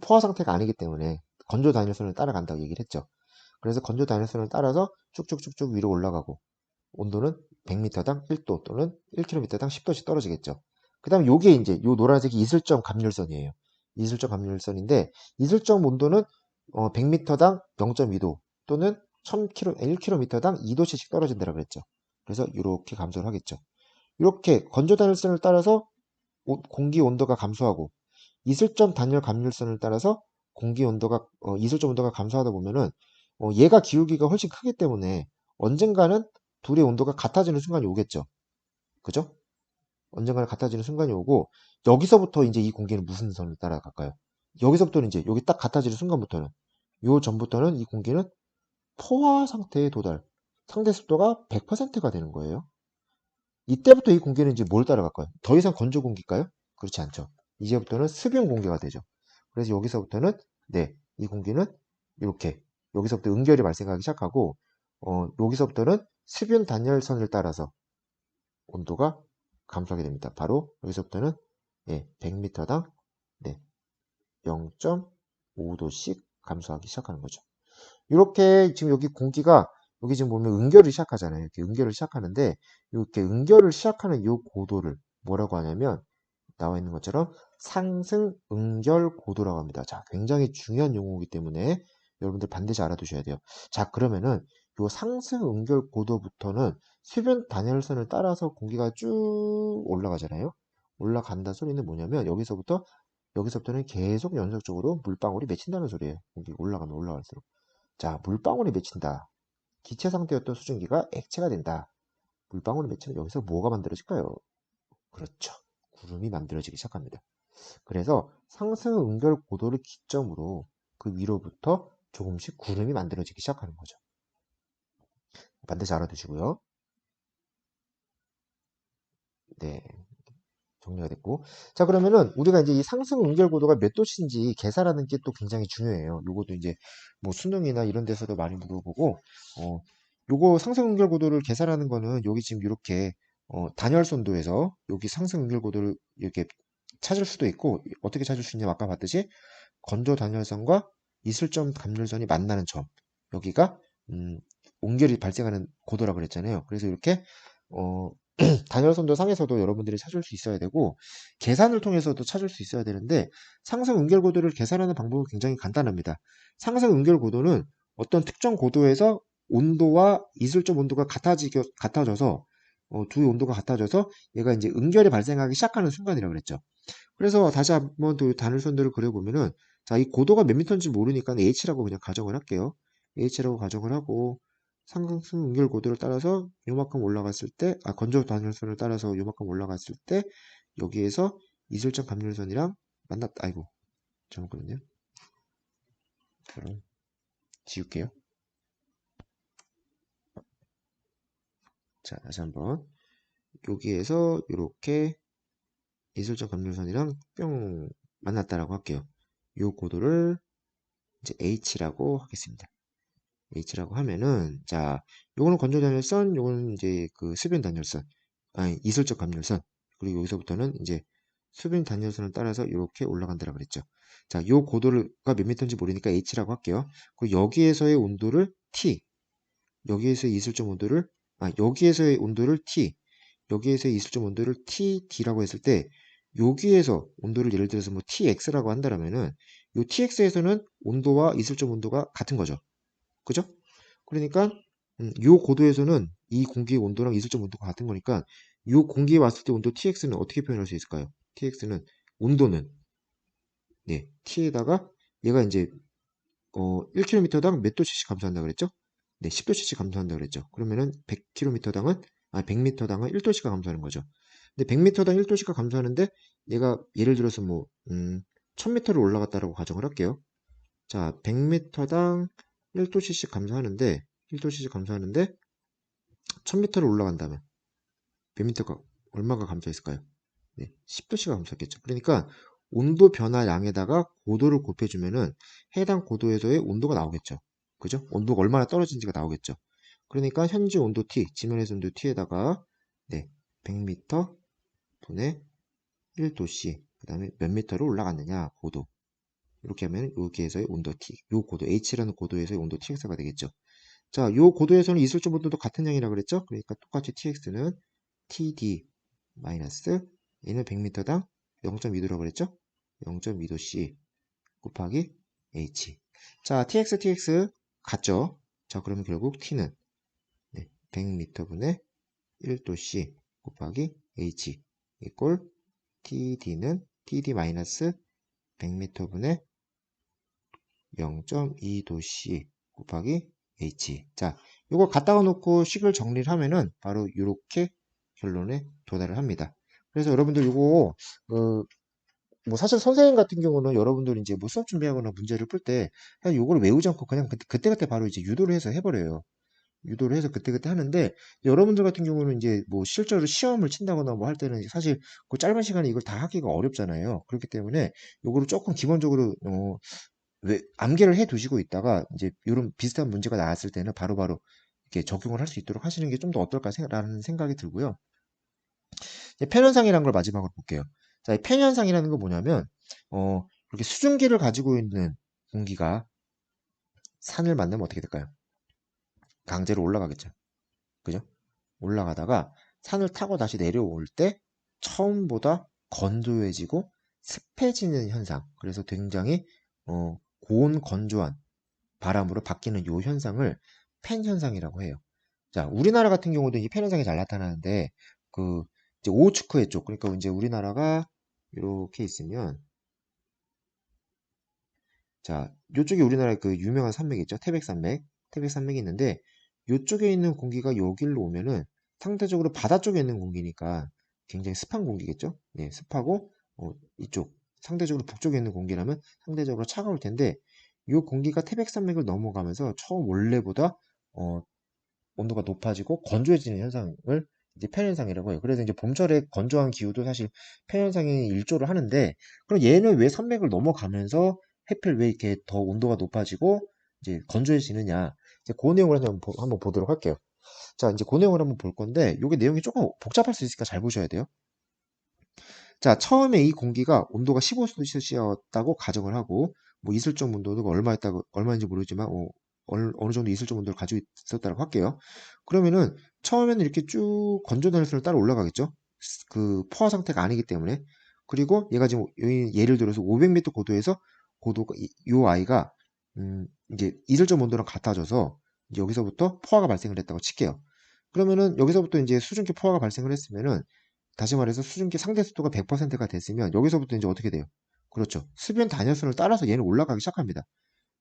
포화 상태가 아니기 때문에 건조 단열선을 따라간다고 얘기를 했죠. 그래서 건조 단열선을 따라서 쭉쭉쭉쭉 위로 올라가고 온도는 100m당 1도 또는 1km당 10도씩 떨어지겠죠. 그 다음에 요게 이제 요 노란색이 이슬점 감률선이에요. 이슬점 감률선인데 이슬점 온도는 100m당 0.2도 또는 1km당 2도씩 떨어진다고 그랬죠. 그래서 이렇게 감소를 하겠죠. 이렇게 건조 단열선을 따라서 공기 온도가 감소하고 이슬점 단열 감률선을 따라서 공기 온도가 이슬점 온도가 감소하다 보면은 얘가 기울기가 훨씬 크기 때문에 언젠가는 둘의 온도가 같아지는 순간이 오겠죠. 그죠? 언젠가는 같아지는 순간이 오고 여기서부터 이제 이 공기는 무슨 선을 따라갈까요? 여기서부터는 이제 여기 딱 같아지는 순간부터는 요 전부터는 이 공기는 포화 상태에 도달. 상대 습도가 100%가 되는 거예요. 이때부터 이 공기는 이제 뭘 따라갈까요? 더 이상 건조 공기일까요? 그렇지 않죠. 이제부터는 수변 공기가 되죠. 그래서 여기서부터는 네, 이 공기는 이렇게 여기서부터 응결이 발생하기 시작하고 여기서부터는 수변 단열선을 따라서 온도가 감소하게 됩니다. 바로 여기서부터는 네, 100m당 네, 0.5도씩 감소하기 시작하는 거죠. 이렇게 지금 여기 공기가 여기 지금 보면 응결을 시작하잖아요. 이렇게 응결을 시작하는데 이렇게 응결을 시작하는 이 고도를 뭐라고 하냐면 나와 있는 것처럼 상승 응결 고도라고 합니다. 자, 굉장히 중요한 용어이기 때문에 여러분들 반드시 알아두셔야 돼요. 자, 그러면은 이 상승 응결 고도부터는 수변 단열선을 따라서 공기가 쭉 올라가잖아요. 올라간다 소리는 뭐냐면 여기서부터는 계속 연속적으로 물방울이 맺힌다는 소리예요. 공기가 올라가면 올라갈수록. 자, 물방울이 맺힌다. 기체 상태였던 수증기가 액체가 된다. 물방울이 맺히면 여기서 뭐가 만들어질까요? 그렇죠. 구름이 만들어지기 시작합니다. 그래서 상승 응결 고도를 기점으로 그 위로부터 조금씩 구름이 만들어지기 시작하는 거죠. 반드시 알아두시고요. 네. 정리가 됐고. 자, 그러면은 우리가 이제 이 상승 응결 고도가 몇 도씨인지 계산하는 게 또 굉장히 중요해요. 요것도 이제 뭐 수능이나 이런 데서도 많이 물어보고, 요거 상승 응결 고도를 계산하는 거는 여기 지금 이렇게 단열선도에서 여기 상승 응결 고도를 이렇게 찾을 수도 있고, 어떻게 찾을 수 있냐면 아까 봤듯이 건조 단열선과 이슬점 감열선이 만나는 점. 여기가, 응결이 발생하는 고도라고 그랬잖아요. 그래서 이렇게, 단열선도 상에서도 여러분들이 찾을 수 있어야 되고 계산을 통해서도 찾을 수 있어야 되는데 상승 응결 고도를 계산하는 방법은 굉장히 간단합니다. 상승 응결 고도는 어떤 특정 고도에서 온도와 이슬점 온도가 같아져서 두 온도가 같아져서 얘가 이제 응결이 발생하기 시작하는 순간이라고 그랬죠. 그래서 다시 한번 또 단일선들을 그려보면은 자, 이 고도가 몇 미터인지 모르니까 H라고 그냥 가정을 할게요. H라고 가정을 하고 상승 응결 고도를 따라서 요만큼 올라갔을 때, 건조 단일선을 따라서 요만큼 올라갔을 때 여기에서 이슬점 감률선이랑 아이고 잘못 그렸네요. 그럼 지울게요. 자, 다시 한번 여기에서 이렇게 이슬점 감률선이랑 뿅 만났다라고 할게요. 요 고도를 이제 H라고 하겠습니다. H라고 하면은 자, 요거는 건조 단열선, 요거는 이제 그 수변 단열선, 이슬적 감열선. 그리고 여기서부터는 이제 수변 단열선을 따라서 이렇게 올라간다고 그랬죠. 자, 요 고도가 몇 미터인지 모르니까 H라고 할게요. 그리고 여기에서의 온도를 T, 여기에서의 이슬점 온도를 여기에서의 온도를 T, 여기에서의 이슬점 온도를 TD라고 했을 때 여기에서 온도를 예를 들어서 뭐 TX라고 한다면은 요 TX에서는 온도와 이슬점 온도가 같은 거죠. 그죠? 그러니까 요 고도에서는 이 공기의 온도랑 이슬점 온도가 같은 거니까 요 공기에 왔을 때 온도 TX는 어떻게 표현할 수 있을까요? TX는 온도는 네, T에다가 얘가 이제 1km당 몇 도씩 감소한다 그랬죠? 네, 10도씩 감소한다 그랬죠. 그러면은 100km당은 100m당은 1도씩 감소하는 거죠. 근데 100m당 1도씩 감소하는데 얘가 예를 들어서 뭐 1000m를 올라갔다라고 가정을 할게요. 자, 100m당 1도씩 감소하는데 1도씩 감소하는데 1000m를 올라간다면 몇 미터가 얼마가 감소했을까요? 네, 10도씨가 감소했겠죠. 그러니까 온도 변화 양에다가 고도를 곱해주면은 해당 고도에서의 온도가 나오겠죠. 그죠? 온도가 얼마나 떨어진지가 나오겠죠. 그러니까 현재 온도 T, 지면에서 온도 T에다가 네, 100m 분의 1도씨, 그 다음에 몇 미터를 올라갔느냐, 고도. 이렇게 하면 여기에서의 온도 T, 요 고도 H라는 고도에서의 온도 TX가 되겠죠. 자, 요 고도에서는 이슬점 온도도 같은 양이라고 그랬죠? 그러니까 똑같이 TX는 TD 마이너스 얘는 100m당 0.2도라고 그랬죠? 0.2도C 곱하기 H. 자, TX 같죠? 자, 그러면 결국 T는 100m분의 1도C 곱하기 H 이꼴 TD는 TD 마이너스 100m분의 0.2도C 곱하기 H. 자, 이거 갖다가 놓고 식을 정리를 하면은 바로 이렇게 결론에 도달을 합니다. 그래서 여러분들 이거 뭐 사실 선생님 같은 경우는 여러분들이 이제 뭐 수업 준비하거나 문제를 풀 때 그냥 요거를 외우지 않고 그냥 그때그때 바로 이제 유도를 해서 해버려요. 유도를 해서 그때그때 하는데 여러분들 같은 경우는 이제 뭐 실제로 시험을 친다거나 뭐 할 때는 사실 그 짧은 시간에 이걸 다 하기가 어렵잖아요. 그렇기 때문에 요거를 조금 기본적으로 왜 암기를 해 두시고 있다가 이제 이런 비슷한 문제가 나왔을 때는 바로바로 이렇게 적용을 할 수 있도록 하시는 게 좀 더 어떨까라는 생각이 들고요. 이제 편현상이라는 걸 마지막으로 볼게요. 자, 이 편현상이라는 건 뭐냐면 이렇게 수증기를 가지고 있는 공기가 산을 만나면 어떻게 될까요? 강제로 올라가겠죠. 그죠? 올라가다가 산을 타고 다시 내려올 때 처음보다 건조해지고 습해지는 현상. 그래서 굉장히 고온 건조한 바람으로 바뀌는 이 현상을 팬 현상이라고 해요. 자, 우리나라 같은 경우도 이 팬 현상이 잘 나타나는데 그 이제 오호츠크해 쪽, 그러니까 이제 우리나라가 이렇게 있으면 자, 이쪽이 우리나라의 그 유명한 산맥 있죠? 태백산맥. 태백산맥이 있는데 이쪽에 있는 공기가 여기로 오면은 상대적으로 바다 쪽에 있는 공기니까 굉장히 습한 공기겠죠? 네, 습하고 이쪽 상대적으로 북쪽에 있는 공기라면 상대적으로 차가울 텐데 이 공기가 태백산맥을 넘어가면서 처음 원래보다 어, 온도가 높아지고 건조해지는 현상을 이제 폐현상이라고 해요. 그래서 이제 봄철에 건조한 기후도 사실 폐현상이 일조를 하는데, 그럼 얘는 왜 산맥을 넘어가면서 하필 왜 이렇게 더 온도가 높아지고 이제 건조해지느냐? 이제 그 내용을 한번 보도록 할게요. 자, 이제 그 내용을 한번 볼 건데, 요게 내용이 조금 복잡할 수 있으니까 잘 보셔야 돼요. 자, 처음에 이 공기가 온도가 15°C였다고 가정을 하고, 뭐 이슬점 온도가 얼마인지 모르지만, 어느 정도 이슬점 온도를 가지고 있었다고 할게요. 그러면은 처음에는 이렇게 쭉 건조 단열선을 따라 올라가겠죠. 그 포화 상태가 아니기 때문에. 그리고 얘가 지금 예를 들어서 500m 고도에서 고도가 요 아이가 이제 이슬점 온도랑 같아져서 이제 여기서부터 포화가 발생을 했다고 칠게요. 그러면은 여기서부터 이제 수증기 포화가 발생을 했으면은 다시 말해서 수증기 상대 습도가 100%가 됐으면 여기서부터 이제 어떻게 돼요? 그렇죠. 수변 단열선을 따라서 얘는 올라가기 시작합니다.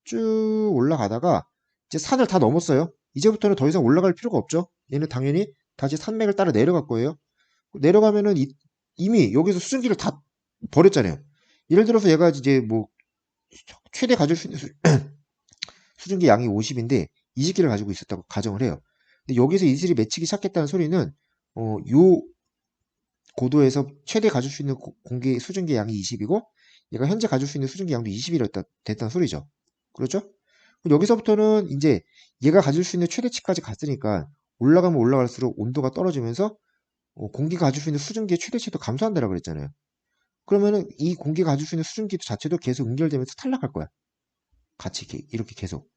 쭉 올라가다가 이제 산을 다 넘었어요. 이제부터는 더 이상 올라갈 필요가 없죠. 얘는 당연히 다시 산맥을 따라 내려갈 거예요. 내려가면은 이미 여기서 수증기를 다 버렸잖아요. 예를 들어서 얘가 이제 뭐 최대 가질 수 있는 수증기 양이 50인데 20개를 가지고 있었다고 가정을 해요. 근데 여기서 이슬이 맺히기 시작했다는 소리는 요 고도에서 최대 가질 수 있는 공기 수증기 양이 20이고 얘가 현재 가질 수 있는 수증기 양도 20이랬다 됐다는 소리죠. 그렇죠? 여기서부터는 이제 얘가 가질 수 있는 최대치까지 갔으니까 올라가면 올라갈수록 온도가 떨어지면서 공기가 가질 수 있는 수증기의 최대치도 감소한다라고 그랬잖아요. 그러면은 이 공기가 가질 수 있는 수증기 자체도 계속 응결되면서 탈락할 거야. 같이 이렇게 계속.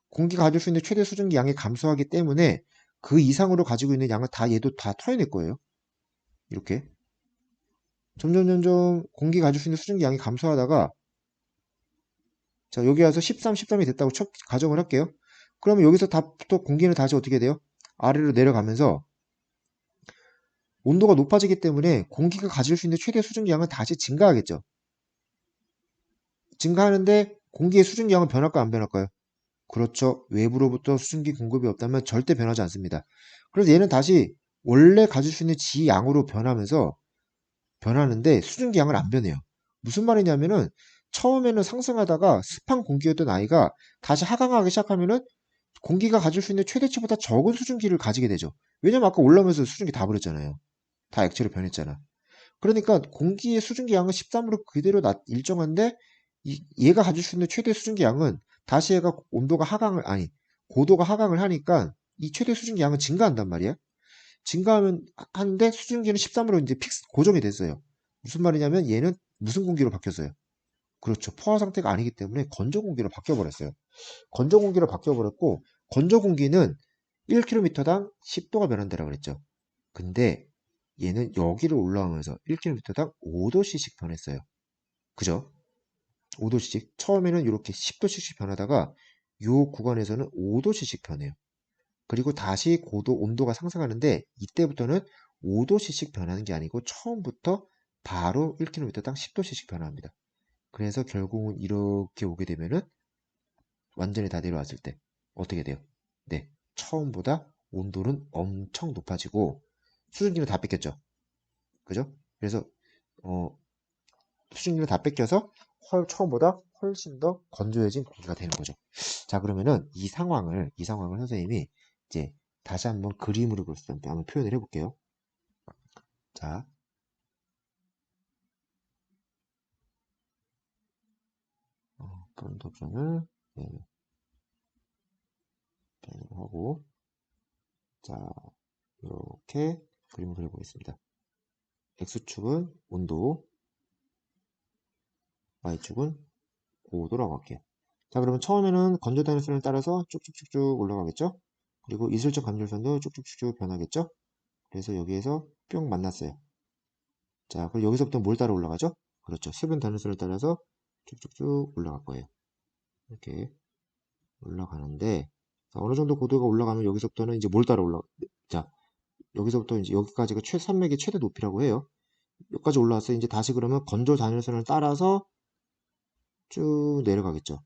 공기가 가질 수 있는 최대 수증기 양이 감소하기 때문에 그 이상으로 가지고 있는 양은 다 얘도 다 털어낼 거예요. 이렇게. 점점 공기가 가질 수 있는 수증기 양이 감소하다가 자 여기 와서 13, 13이 됐다고 가정을 할게요. 그러면 여기서 또 공기는 다시 어떻게 돼요? 아래로 내려가면서 온도가 높아지기 때문에 공기가 가질 수 있는 최대 수증기 양은 다시 증가하겠죠. 증가하는데 공기의 수증기 양은 변할까요? 안 변할까요? 그렇죠. 외부로부터 수증기 공급이 없다면 절대 변하지 않습니다. 그래서 얘는 다시 원래 가질 수 있는 지 양으로 변하는데 수증기 양은 안 변해요. 무슨 말이냐면은 처음에는 상승하다가 습한 공기였던 아이가 다시 하강하기 시작하면은 공기가 가질 수 있는 최대치보다 적은 수증기를 가지게 되죠. 왜냐면 아까 올라오면서 수증기 다 버렸잖아요. 다 액체로 변했잖아. 그러니까 공기의 수증기 양은 13으로 그대로 일정한데 얘가 가질 수 있는 최대 수증기 양은 다시 얘가 온도가 하강을 아니 고도가 하강을 하니까 이 최대 수증기 양은 증가한단 말이야. 증가하면 하는데 수증기는 13으로 이제 픽스 고정이 됐어요. 무슨 말이냐면 얘는 무슨 공기로 바뀌었어요? 그렇죠. 포화 상태가 아니기 때문에 건조 공기로 바뀌어 버렸어요. 건조 공기로 바뀌어 버렸고 건조 공기는 1km당 10도가 변한다라고 그랬죠. 근데 얘는 여기를 올라오면서 1km당 5도씩 변했어요. 그죠? 5도씩. 처음에는 이렇게 10도씩 변하다가 이 구간에서는 5도씩 변해요. 그리고 다시 고도 온도가 상승하는데 이때부터는 5도씩 변하는 게 아니고 처음부터 바로 1km당 10도씩 변합니다. 그래서 결국은 이렇게 오게 되면은 완전히 다 내려왔을 때 어떻게 돼요? 네, 처음보다 온도는 엄청 높아지고 수증기는 다 뺏겼죠. 그죠? 그래서 수증기를 다 뺏겨서 처음보다 훨씬 더 건조해진 공기가 되는 거죠. 자, 그러면은 이 상황을 선생님이 이제 다시 한번 그림으로 볼 수 있게 한번 표현을 해볼게요. 자, 프론트 옵션을 네, 하고 자, 이렇게 그림을 그려보겠습니다. X축은 온도, Y축은 고도라고 할게요. 자, 그러면 처음에는 건조 단열선을 따라서 쭉쭉쭉쭉 올라가겠죠? 그리고 이슬적 감열선도 쭉쭉쭉쭉 변하겠죠? 그래서 여기에서 뿅 만났어요. 자, 그럼 여기서부터 뭘 따라 올라가죠? 그렇죠. 수변 단열선을 따라서 쭉쭉쭉 올라갈 거예요. 이렇게 올라가는데, 자, 어느 정도 고도가 올라가면 여기서부터는 이제 뭘 따라 자, 여기서부터 이제 여기까지가 산맥의 최대 높이라고 해요. 여기까지 올라왔어요. 이제 다시 그러면 건조 단열선을 따라서 쭉 내려가겠죠.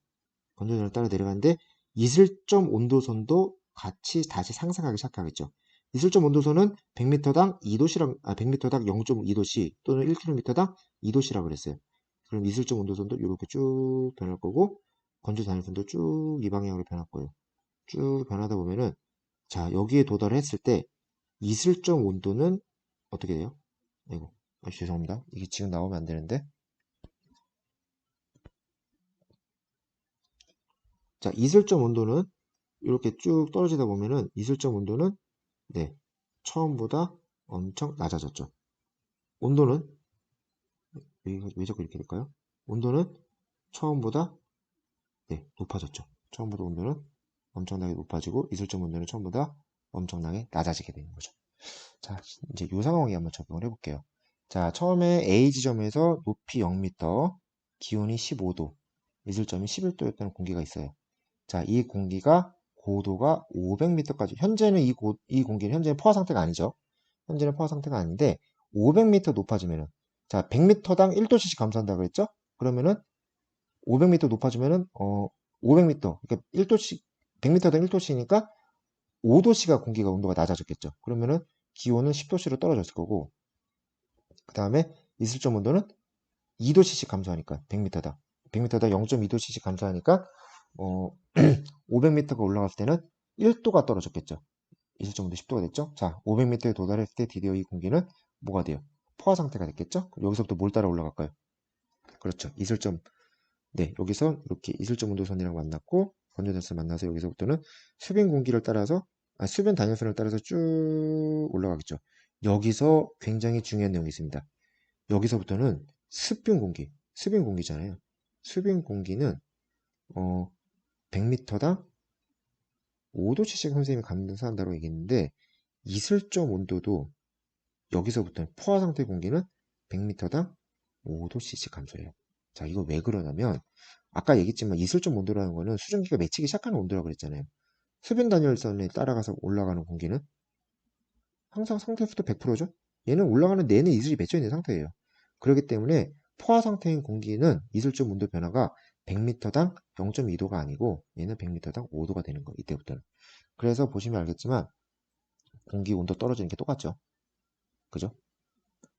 건조 단열선을 따라 내려가는데, 이슬점 온도선도 같이 다시 상승하기 시작하겠죠. 이슬점 온도선은 100m당 2도씨랑, 100m당 0.2도씨 또는 1km당 2도씨라고 그랬어요. 그럼 이슬점 온도선도 이렇게 쭉 변할 거고, 건조 단열선도 쭉 이 방향으로 변할 거예요. 쭉 변하다 보면은, 자, 여기에 도달을 했을 때, 이슬점 온도는 어떻게 돼요? 아이고, 죄송합니다. 이게 지금 나오면 안 되는데. 자, 이슬점 온도는 이렇게 쭉 떨어지다 보면은, 이슬점 온도는, 네, 처음보다 엄청 낮아졌죠. 온도는, 왜 자꾸 이렇게 될까요? 온도는 처음보다, 네, 높아졌죠. 처음보다 온도는 엄청나게 높아지고, 이슬점 온도는 처음보다 엄청나게 낮아지게 되는 거죠. 자, 이제 이 상황에 한번 적용을 해볼게요. 자, 처음에 A 지점에서 높이 0m, 기온이 15도, 있을 점이 11도였다는 공기가 있어요. 자, 이 공기가 고도가 500m까지, 현재는 이 공기는 현재는 포화 상태가 아니죠. 현재는 포화 상태가 아닌데, 500m 높아지면은, 자, 100m당 1도씩 감소한다고 그랬죠? 그러면은, 500m 높아지면은, 500m, 그러니까 1도씩, 100m당 1도씩이니까 5도씨가 공기가 온도가 낮아졌겠죠. 그러면은 기온은 10도씨로 떨어졌을 거고, 그 다음에 이슬점 온도는 2도씨씩 감소하니까 100m당 0.2도씨씩 감소하니까 500m가 올라갔을 때는 1도가 떨어졌겠죠. 이슬점 온도 10도가 됐죠. 자, 500m에 도달했을 때 드디어 이 공기는 뭐가 돼요? 포화 상태가 됐겠죠. 여기서부터 뭘 따라 올라갈까요? 그렇죠. 이슬점, 네, 여기서 이렇게 이슬점 온도선이랑 만났고 건조단선 만나서 여기서부터는 수변 공기를 따라서 수변 단열선을 따라서 쭉 올라가겠죠. 여기서 굉장히 중요한 내용이 있습니다. 여기서부터는 수변 공기잖아요. 수변 공기는 100m당 5도씩 선생님이 감산한다고 얘기했는데 이슬점 온도도 여기서부터는 포화 상태 공기는 100m당 5도씩 감소해요. 자, 이거 왜 그러냐면 아까 얘기했지만 이슬점 온도라는 거는 수증기가 맺히기 시작하는 온도라고 그랬잖아요. 수변 단열선에 따라가서 올라가는 공기는 항상 상태수도 100%죠. 얘는 올라가는 내내 이슬이 맺혀 있는 상태예요. 그렇기 때문에 포화 상태인 공기는 이슬점 온도 변화가 100m당 0.2도가 아니고 얘는 100m당 5도가 되는 거예요. 이때부터는. 그래서 보시면 알겠지만 공기 온도 떨어지는 게 똑같죠. 그죠?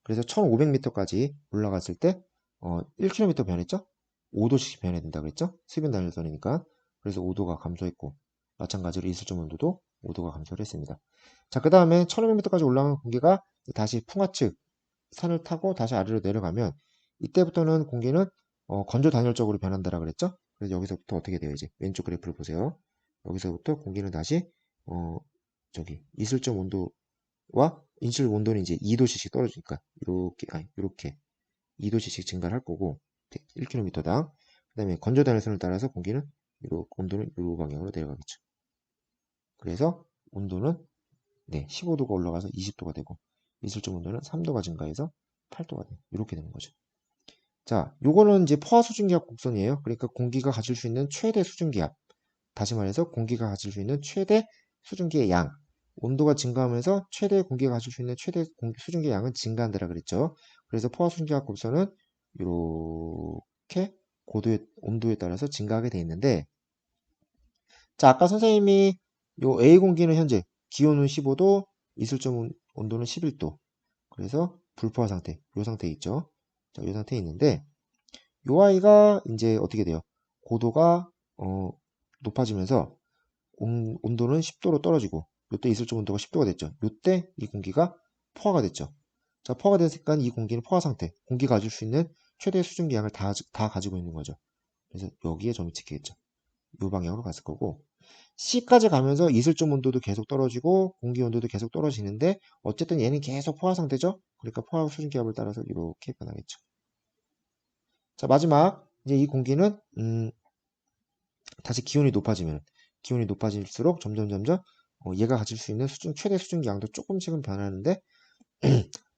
그래서 1500m까지 올라갔을 때 1km 변했죠? 5도씩 변해야 된다 그랬죠? 수변 단열선이니까. 그래서 5도가 감소했고 마찬가지로 이슬점 온도도 5도가 감소를 했습니다. 자, 그 다음에 1500m까지 올라간 공기가 다시 풍화측 산을 타고 다시 아래로 내려가면 이때부터는 공기는 건조 단열적으로 변한다라 그랬죠? 그래서 여기서부터 어떻게 돼요? 이제 왼쪽 그래프를 보세요. 여기서부터 공기는 다시 저기 이슬점 온도와 인실 온도는 이제 2도씩 떨어지니까 이렇게 2도씩 증가를 할 거고 1km당. 그 다음에 건조 단열선을 따라서 공기는 온도는 이 방향으로 내려가겠죠. 그래서 온도는 15도가 올라가서 20도가 되고 이슬점 온도는 3도가 증가해서 8도가 돼요. 이렇게 되는 거죠. 자, 요거는 이제 포화 수증기압 곡선이에요. 그러니까 공기가 가질 수 있는 최대 수증기압. 다시 말해서 공기가 가질 수 있는 최대 수증기의 양. 온도가 증가하면서 최대 공기가 가질 수 있는 최대 수증기의 양은 증가한다라 그랬죠. 그래서 포화 수증기압 곡선은 이렇게 고도의 온도에 따라서 증가하게 돼 있는데, 자, 아까 선생님이 요 A 공기는 현재 기온은 15도, 이슬점 온도는 11도. 그래서 불포화 상태, 요 상태에 있죠. 자, 요 상태에 있는데, 요 아이가 이제 어떻게 돼요? 고도가 높아지면서 온도는 10도로 떨어지고, 요때 이슬점 온도가 10도가 됐죠. 요때 이 공기가 포화가 됐죠. 자, 포화가 됐으니까 이 공기는 포화 상태, 공기가 가질 수 있는 최대 수증기 양을 다 가지고 있는 거죠. 그래서 여기에 점이 찍히겠죠. 요 방향으로 갔을 거고, C까지 가면서 이슬점 온도도 계속 떨어지고 공기 온도도 계속 떨어지는데 어쨌든 얘는 계속 포화 상태죠. 그러니까 포화 수증기압을 따라서 이렇게 변하겠죠. 자, 마지막 이제 이 공기는 다시 기온이 높아질수록 점점 얘가 가질 수 있는 최대 수증기 양도 조금씩은 변하는데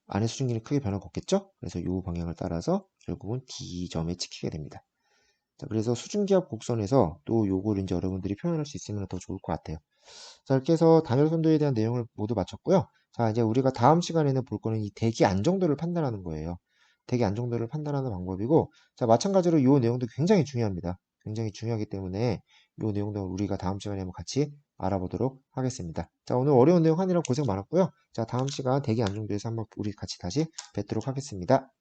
안의 수증기는 크게 변화가 없겠죠. 그래서 이 방향을 따라서 결국은 D점에 찍히게 됩니다. 자, 그래서 수증기압 곡선에서 또 요걸 이제 여러분들이 표현할 수 있으면 더 좋을 것 같아요. 자, 이렇게 해서 단열선도에 대한 내용을 모두 마쳤고요. 자, 이제 우리가 다음 시간에는 볼 거는 이 대기 안정도를 판단하는 거예요. 대기 안정도를 판단하는 방법이고, 자, 마찬가지로 이 내용도 굉장히 중요합니다. 굉장히 중요하기 때문에 이 내용도 우리가 다음 시간에 한번 같이 알아보도록 하겠습니다. 자, 오늘 어려운 내용 하느라 고생 많았고요. 자, 다음 시간 대기 안정도에서 한번 우리 같이 다시 뵙도록 하겠습니다.